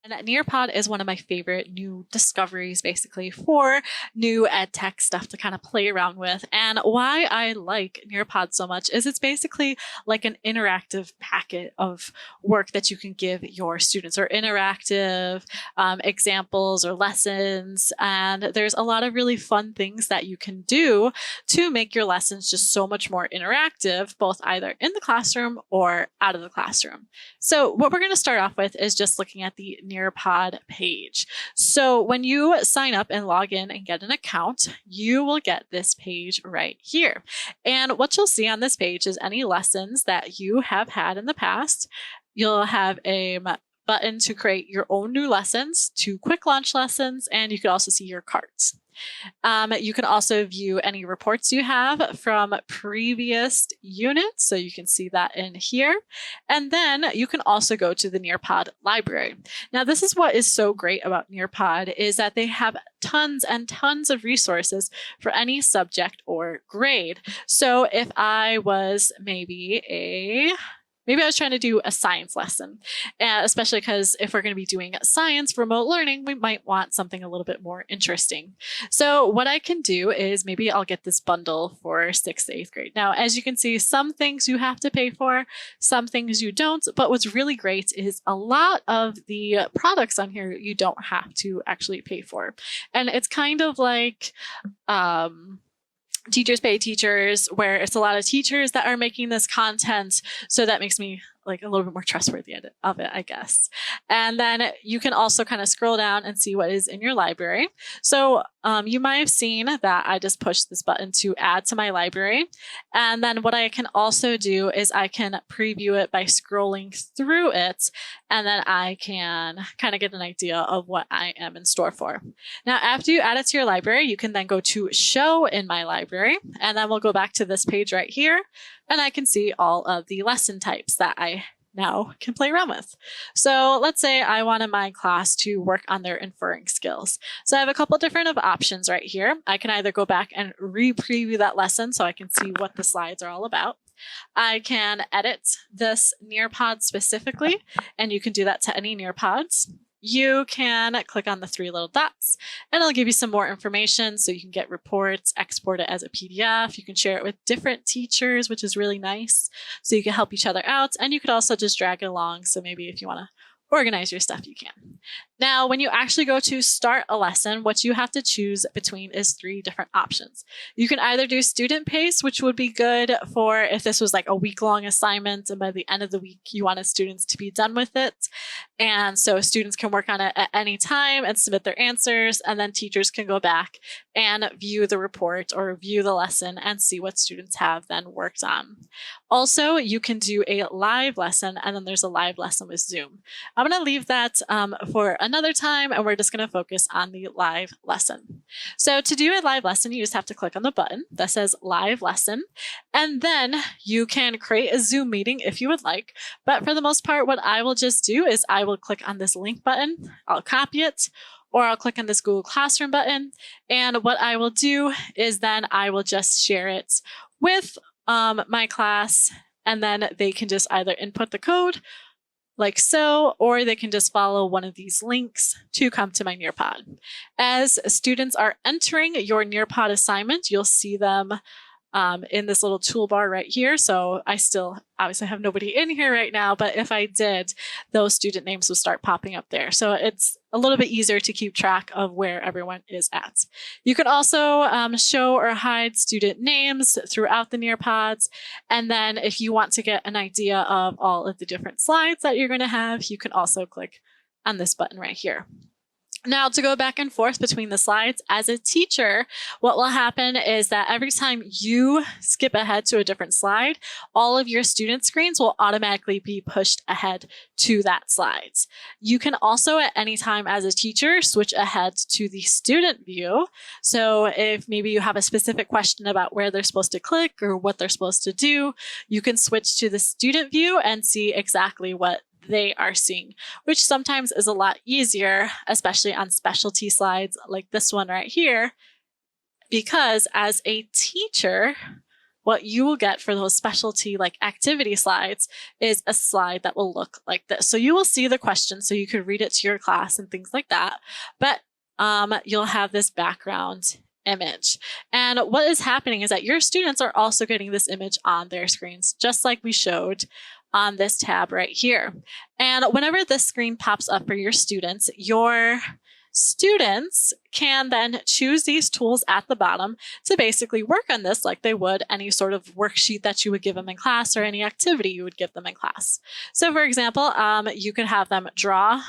And Nearpod is one of my favorite new discoveries, basically, for new ed tech stuff to kind of play around with. And why I like Nearpod so much is it's basically like an interactive packet of work that you can give your students, or interactive examples or lessons. And there's a lot of really fun things that you can do to make your lessons just so much more interactive, both either in the classroom or out of the classroom. So what we're going to start off with is just looking at the Nearpod page. So when you sign up and log in and get an account, you will get this page right here. And what you'll see on this page is any lessons that you have had in the past. You'll have a button to create your own new lessons, 2 quick launch lessons, and you can also see your cards. You can also view any reports you have from previous units, so you can see that in here. And then you can also go to the Nearpod Library. Now, this is what is so great about Nearpod, is that they have tons and tons of resources for any subject or grade. So if I was maybe I was trying to do a science lesson, especially because if we're going to be doing science remote learning, we might want something a little bit more interesting. So what I can do is maybe I'll get this bundle for 6th to 8th grade. Now, as you can see, some things you have to pay for, some things you don't. But what's really great is a lot of the products on here you don't have to actually pay for. And it's kind of like teachers pay teachers, where it's a lot of teachers that are making this content. So that makes me like a little bit more trustworthy of it, I guess. And then you can also kind of scroll down and see what is in your library. So you might have seen that I just pushed this button to add to my library. And then what I can also do is I can preview it by scrolling through it. And then I can kind of get an idea of what I am in store for. Now, after you add it to your library, you can then go to Show in My Library. And then we'll go back to this page right here. And I can see all of the lesson types that I now can play around with. So let's say I wanted my class to work on their inferring skills. So I have a couple different of options right here. I can either go back and re-preview that lesson so I can see what the slides are all about. I can edit this Nearpod specifically, and you can do that to any Nearpods. You can click on the 3 little dots and it'll give you some more information, so you can get reports, export it as a PDF. You can share it with different teachers, which is really nice. So you can help each other out, and you could also just drag it along. So maybe if you want to organize your stuff, you can. Now, when you actually go to start a lesson, what you have to choose between is 3 different options. You can either do student pace, which would be good for if this was like a week-long assignment and by the end of the week you wanted students to be done with it. And so students can work on it at any time and submit their answers, and then teachers can go back and view the report or view the lesson and see what students have then worked on. Also, you can do a live lesson, and then there's a live lesson with Zoom. I'm going to leave that for another time, and we're just going to focus on the live lesson. So to do a live lesson, you just have to click on the button that says live lesson, and then you can create a Zoom meeting if you would like. But for the most part, what I will just do is I will click on this link button, I'll copy it, or I'll click on this Google Classroom button. And what I will do is then I will just share it with my class, and then they can just either input the code like so, or they can just follow one of these links to come to my Nearpod. As students are entering your Nearpod assignment, you'll see them in this little toolbar right here. So I still obviously have nobody in here right now, but if I did, those student names would start popping up there. So it's a little bit easier to keep track of where everyone is at. You can also show or hide student names throughout the Nearpods. And then if you want to get an idea of all of the different slides that you're going to have, you can also click on this button right here. Now, to go back and forth between the slides, as a teacher, what will happen is that every time you skip ahead to a different slide, all of your student screens will automatically be pushed ahead to that slide. You can also, at any time as a teacher, switch ahead to the student view. So if maybe you have a specific question about where they're supposed to click or what they're supposed to do, you can switch to the student view and see exactly what they are seeing, which sometimes is a lot easier, especially on specialty slides like this one right here, because as a teacher, what you will get for those specialty like activity slides is a slide that will look like this. So you will see the question, so you could read it to your class and things like that. But you'll have this background image. And what is happening is that your students are also getting this image on their screens, just like we showed on this tab right here. And whenever this screen pops up for your students can then choose these tools at the bottom to basically work on this like they would any sort of worksheet that you would give them in class or any activity you would give them in class. So for example, you could have them draw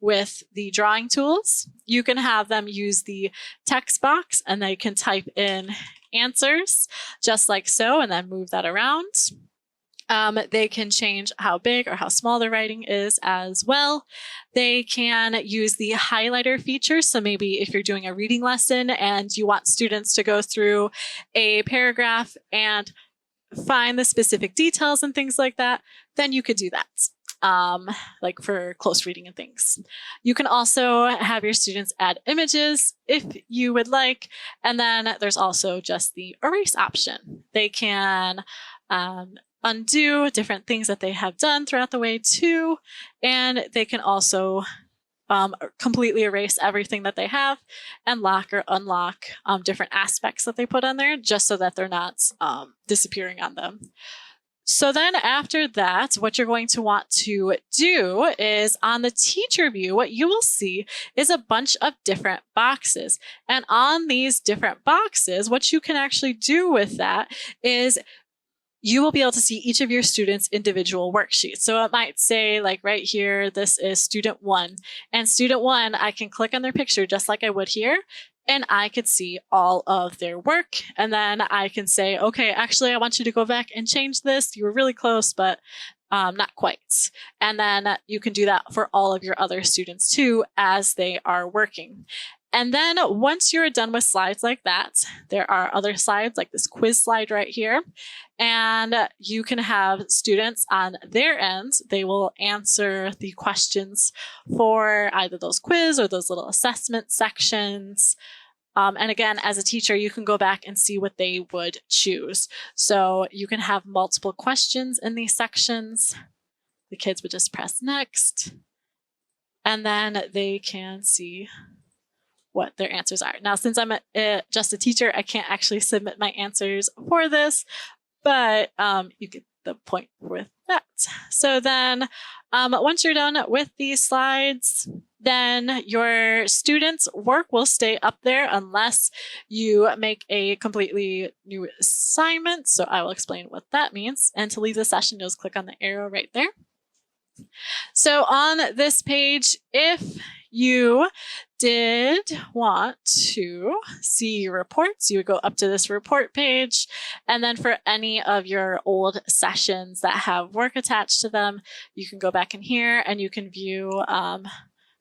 with the drawing tools. You can have them use the text box and they can type in answers just like so and then move that around. They can change how big or how small the writing is as well. They can use the highlighter feature. So maybe if you're doing a reading lesson and you want students to go through a paragraph and find the specific details and things like that, then you could do that. Like for close reading and things. You can also have your students add images if you would like. And then there's also just the erase option. They can undo different things that they have done throughout the way too. And they can also completely erase everything that they have and lock or unlock different aspects that they put on there just so that they're not disappearing on them. So then after that, what you're going to want to do is on the teacher view, what you will see is a bunch of different boxes. And on these different boxes, what you can actually do with that is you will be able to see each of your students' individual worksheets. So it might say like right here, this is student 1. And student 1, I can click on their picture just like I would here. And I could see all of their work. And then I can say, okay, actually, I want you to go back and change this. You were really close, but not quite. And then you can do that for all of your other students too, as they are working. And then once you're done with slides like that, there are other slides like this quiz slide right here. And you can have students on their end, they will answer the questions for either those quiz or those little assessment sections. And again, as a teacher, you can go back and see what they would choose. So you can have multiple questions in these sections. The kids would just press next, and then they can see what their answers are. Now, since I'm just a teacher, I can't actually submit my answers for this, but you get the point with that. So then once you're done with these slides, then your students' work will stay up there unless you make a completely new assignment. So I will explain what that means. And to leave the session, just click on the arrow right there. So on this page, if you did want to see your reports, you would go up to this report page. And then for any of your old sessions that have work attached to them, you can go back in here and you can view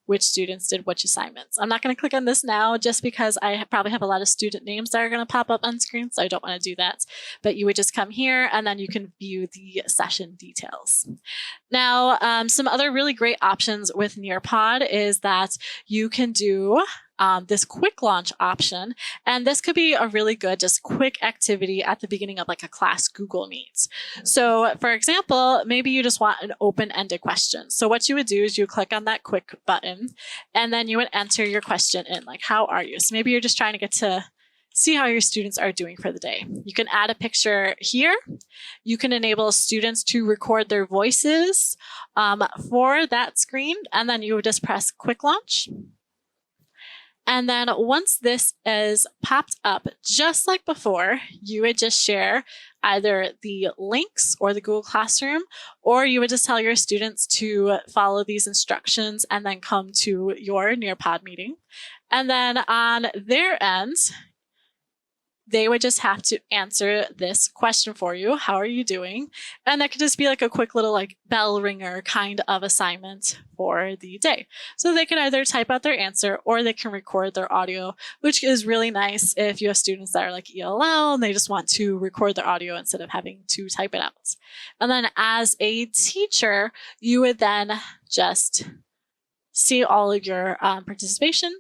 which students did which assignments. I'm not going to click on this now just because I probably have a lot of student names that are going to pop up on screen, so I don't want to do that. But you would just come here and then you can view the session details. Now, some other really great options with Nearpod is that you can do this quick launch option. And this could be a really good, just quick activity at the beginning of like a class Google Meet. So for example, maybe you just want an open-ended question. So what you would do is you click on that quick button and then you would enter your question in, like, how are you? So maybe you're just trying to get to see how your students are doing for the day. You can add a picture here. You can enable students to record their voices for that screen. And then you would just press quick launch. And then once this is popped up, just like before, you would just share either the links or the Google Classroom, or you would just tell your students to follow these instructions and then come to your Nearpod meeting. And then on their end, they would just have to answer this question for you. How are you doing? And that could just be like a quick little like bell ringer kind of assignment for the day. So they can either type out their answer or they can record their audio, which is really nice if you have students that are like ELL and they just want to record their audio instead of having to type it out. And then as a teacher, you would then just see all of your participation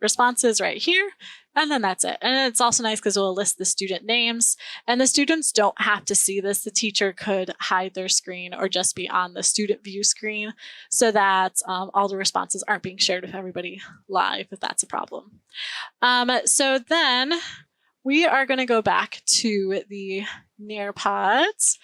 responses right here. And then that's it. And it's also nice because it will list the student names, and the students don't have to see this. The teacher could hide their screen or just be on the student view screen so that all the responses aren't being shared with everybody live if that's a problem. So then we are going to go back to the Nearpod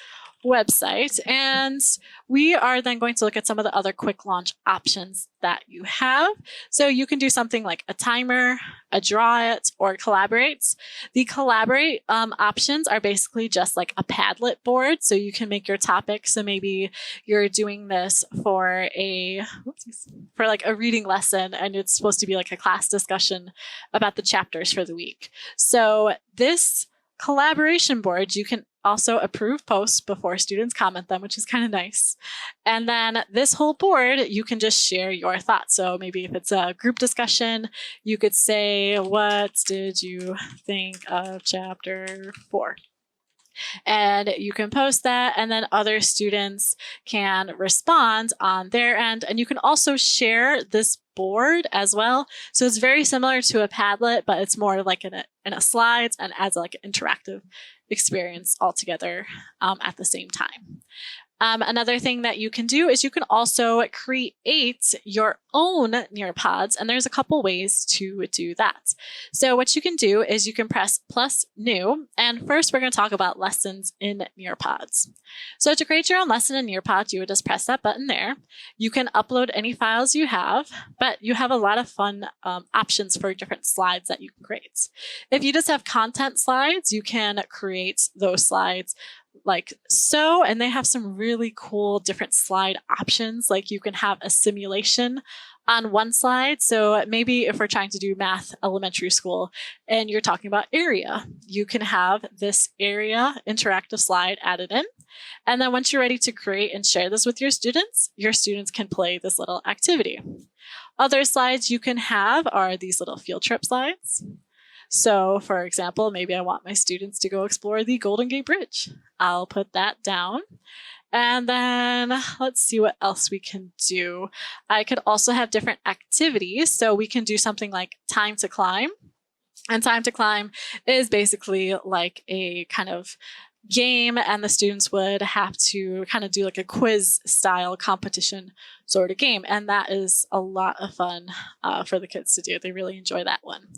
website, and we are then going to look at some of the other quick launch options that you have. So you can do something like a timer, a draw it, or collaborate. The collaborate options are basically just like a Padlet board. So you can make your topic. So maybe you're doing this for like a reading lesson, and it's supposed to be like a class discussion about the chapters for the week. So this collaboration board, you can also approve posts before students comment them, which is kind of nice. And then this whole board, you can just share your thoughts. So maybe if it's a group discussion, you could say, what did you think of chapter 4? And you can post that, and then other students can respond on their end. And you can also share this board as well. So it's very similar to a Padlet, but it's more like in a slides and adds like an interactive experience altogether at the same time. Another thing that you can do is you can also create your own Nearpods, and there's a couple ways to do that. So what you can do is you can press plus new, and first we're going to talk about lessons in Nearpods. So to create your own lesson in Nearpod, you would just press that button there. You can upload any files you have, but you have a lot of fun options for different slides that you can create. If you just have content slides, you can create those slides like so, and they have some really cool different slide options. Like you can have a simulation on one slide. So maybe if we're trying to do math elementary school and you're talking about area, you can have this area interactive slide added in. And then once you're ready to create and share this with your students can play this little activity. Other slides you can have are these little field trip slides. So for example, maybe I want my students to go explore the Golden Gate Bridge. I'll put that down. And then let's see what else we can do. I could also have different activities. So we can do something like time to climb. And time to climb is basically like a kind of game, and the students would have to kind of do like a quiz style competition sort of game. And that is a lot of fun for the kids to do. They really enjoy that one.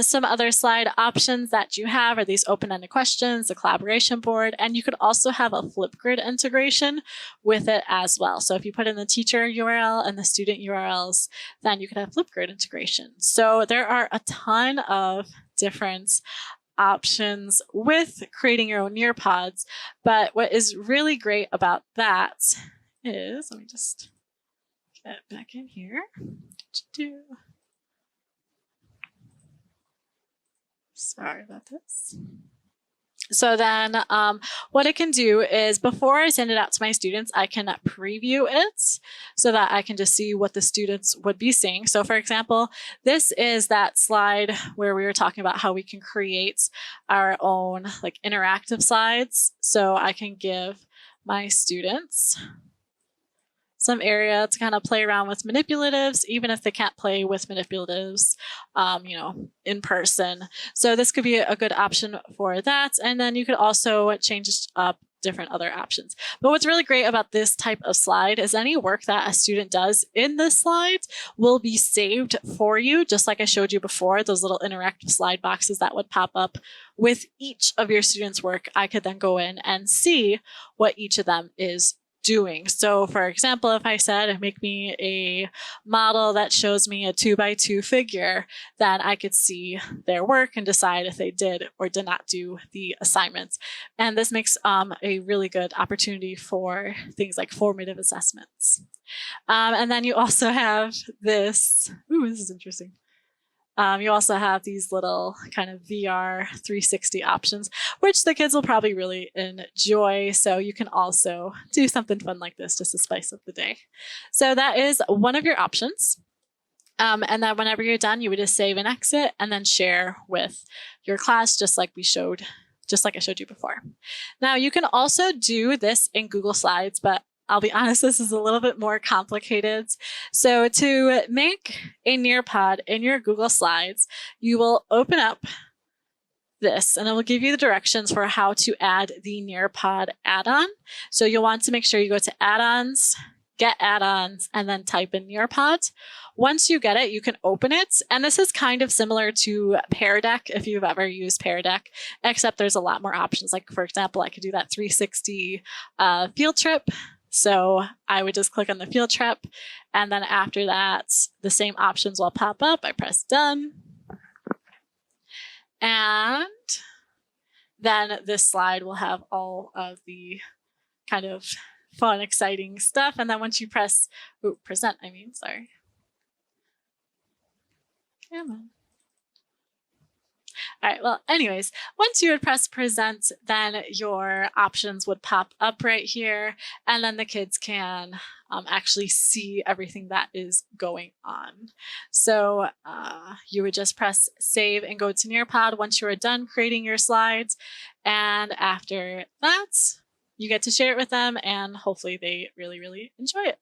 Some other slide options that you have are these open-ended questions, the collaboration board, and you could also have a FlipGrid integration with it as well. So if you put in the teacher URL and the student URLs, then you could have FlipGrid integration. So there are a ton of different options with creating your own Nearpods. But what is really great about that is, let me just get back in here. Sorry about this. So then what I can do is before I send it out to my students, I can preview it so that I can just see what the students would be seeing. So for example, this is that slide where we were talking about how we can create our own like interactive slides. So I can give my students some area to kind of play around with manipulatives, even if they can't play with manipulatives, in person. So this could be a good option for that. And then you could also change up different other options. But what's really great about this type of slide is any work that a student does in this slide will be saved for you, just like I showed you before, those little interactive slide boxes that would pop up with each of your students' work. I could then go in and see what each of them is doing. So for example, if I said, make me a model that shows me a 2x2 figure, then I could see their work and decide if they did or did not do the assignments. And this makes a really good opportunity for things like formative assessments. And then you also have this, this is interesting. You also have these little kind of VR 360 options, which the kids will probably really enjoy. So you can also do something fun like this just to spice up the day. So that is one of your options. And then whenever you're done, you would just save and exit and then share with your class, just like I showed you before. Now you can also do this in Google Slides, but I'll be honest, this is a little bit more complicated. So to make a Nearpod in your Google Slides, you will open up this and it will give you the directions for how to add the Nearpod add-on. So you'll want to make sure you go to add-ons, get add-ons, and then type in Nearpod. Once you get it, you can open it. And this is kind of similar to Pear Deck if you've ever used Pear Deck, except there's a lot more options. Like for example, I could do that 360 field trip. So I would just click on the field trip. And then after that, the same options will pop up. I press done. And then this slide will have all of the kind of fun, exciting stuff. And then once you press present, sorry. Come on. All right, well, anyways, once you would press present, then your options would pop up right here, and then the kids can actually see everything that is going on. So you would just press save and go to Nearpod once you are done creating your slides. And after that, you get to share it with them, and hopefully they really, really enjoy it.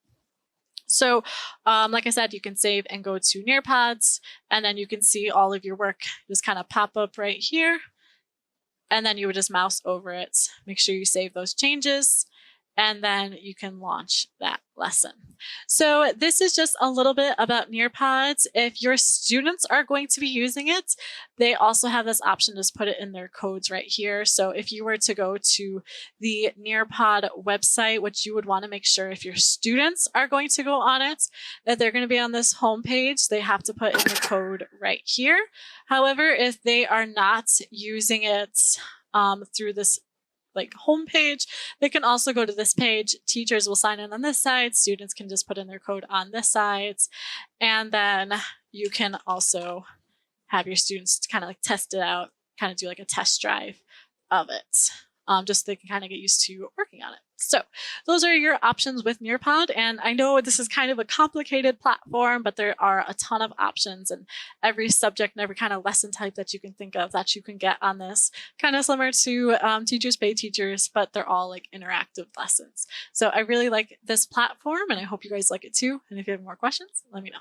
So like I said, you can save and go to Nearpods, and then you can see all of your work just kind of pop up right here. And then you would just mouse over it, make sure you save those changes, and then you can launch that lesson. So this is just a little bit about Nearpods. If your students are going to be using it, they also have this option to just put it in their codes right here. So if you were to go to the Nearpod website, which you would want to make sure if your students are going to go on it, that they're going to be on this homepage, they have to put in the code right here. However, if they are not using it through this homepage, they can also go to this page. Teachers will sign in on this side. Students can just put in their code on this side. And then you can also have your students kind of test it out, kind of do like a test drive of it, just so they can kind of get used to working on it. So those are your options with Nearpod. And I know this is kind of a complicated platform, but there are a ton of options and every subject and every kind of lesson type that you can think of that you can get on this, kind of similar to Teachers Pay Teachers, but they're all like interactive lessons. So I really like this platform and I hope you guys like it too. And if you have more questions, let me know.